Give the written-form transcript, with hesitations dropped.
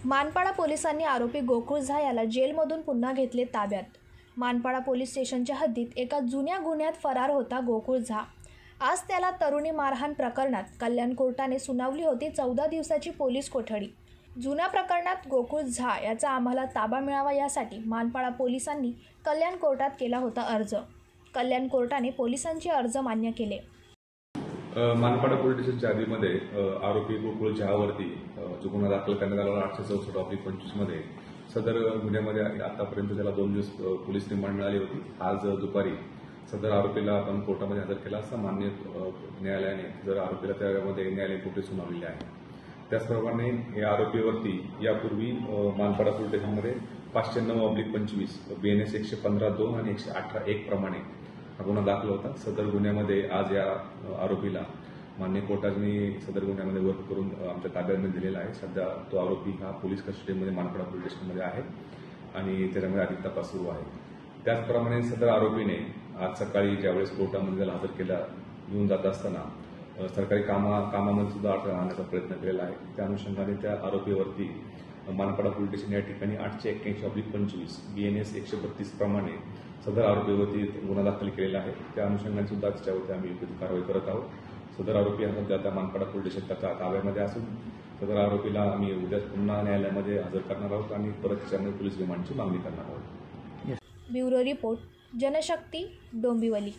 मानपाडा पोलिसांनी आरोपी गोकुळ झा याला जेलमधून पुन्हा घेतले ताब्यात। मानपाडा पोलीस स्टेशनच्या हद्दीत एका जुन्या गुन्ह्यात फरार होता गोकुळ झा। आज त्याला तरुणी मारहाण प्रकरणात कल्याण कोर्टाने सुनावली होती 14 दिवसाची पोलीस कोठडी। जुन्या प्रकरणात गोकुळ झा याचा आम्हाला ताबा मिळावा यासाठी मानपाडा पोलिसांनी कल्याण कोर्टात केला होता अर्ज। कल्याण कोर्टाने पोलिसांचे अर्ज मान्य केले। मानपाडा पोलीस स्टेशनच्या हद्दीमध्ये आरोपी गोकुळ झहावरती जो गुन्हा दाखल करण्यात आला 864/25 मध्ये सदर गुन्ह्यामध्ये आतापर्यंत त्याला 2 दिवस पोलीस रिमांड मिळाली होती। आज दुपारी सदर आरोपीला आपण कोर्टामध्ये हजर केला असता मान्य न्यायालयाने सदर आरोपीला त्यामध्ये न्यायालयीन कोठडी सुनावलेली आहे। त्याचप्रमाणे या आरोपीवरती यापूर्वी मानपाडा पोलीस स्टेशनमध्ये 509/25 BNS 115(2) आणि 118(1) प्रमाणे हा गुन्हा दाखल होता। सदर गुन्ह्यामध्ये आज या आरोपीला मान्य कोर्टाने सदर गुन्ह्यामध्ये वर्क करून आमच्या ताब्यात दिलेला आहे। सध्या तो आरोपी हा पोलीस कस्टडीमध्ये मानपाडा पोलीस स्टेशनमध्ये आहे आणि त्याच्यामध्ये अधिक तपास सुरू आहे। त्याचप्रमाणे सदर आरोपीने आज सकाळी ज्यावेळेस कोर्टामध्ये त्याला हजर केला घेऊन जात असताना सरकारी कामामध्ये सुद्धा अडथळा आणण्याचा प्रयत्न केलेला आहे। त्या अनुषंगाने त्या आरोपीवरती मानपाडा पोलीस स्टेशन या ठिकाणी 881/25 BNS 132 प्रमाणे सदर आरोपीवरती गुन्हा दाखल केलेला आहे। त्या अनुषंगाने सुद्धा त्याच्यावरती आम्ही योग्य कारवाई करत आहोत। सदर आरोपी हा सध्या आता मानपाडा पोलीस स्टेशनच्या ताब्यामध्ये असून सदर आरोपीला आम्ही उद्या पुन्हा न्यायालयामध्ये हजर करणार आहोत आणि परत त्याच्यामध्ये पोलीस रिमांडची मागणी करणार आहोत। Bureau report, Janshakti, Dombivli.